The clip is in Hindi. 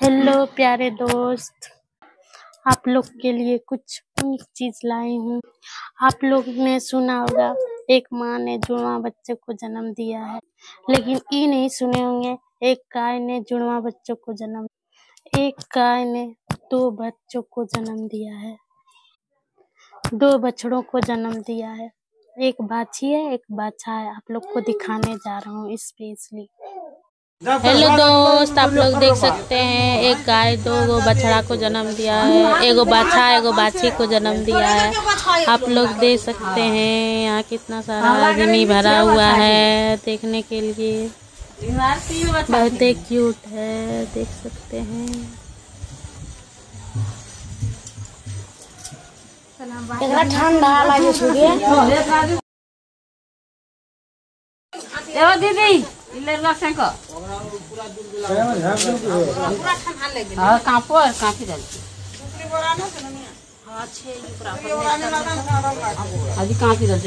हेलो प्यारे दोस्त, आप लोग के लिए कुछ चीज लाई हूँ। आप लोग ने सुना होगा एक माँ ने जुड़वा बच्चे को जन्म दिया है, लेकिन ये नहीं सुने होंगे एक गाय ने जुड़वा बच्चों को जन्म, एक गाय ने 2 बच्चों को जन्म दिया है, 2 बछड़ों को जन्म दिया है। एक बाछी है, एक बाछा है। आप लोग को दिखाने जा रहा हूँ स्पेशली। हेलो दोस्त, आप लोग देख सकते हैं एक गाय 2 बछड़ा को जन्म दिया है, एगो बाछा एगो बाछी को जन्म दिया है। आप लोग देख सकते हैं यहाँ कितना सारा आदमी भरा हुआ है देखने के लिए। बहुत ही क्यूट है, देख सकते हैं। ठंडा लगे दीदी काफी अभी काफी दल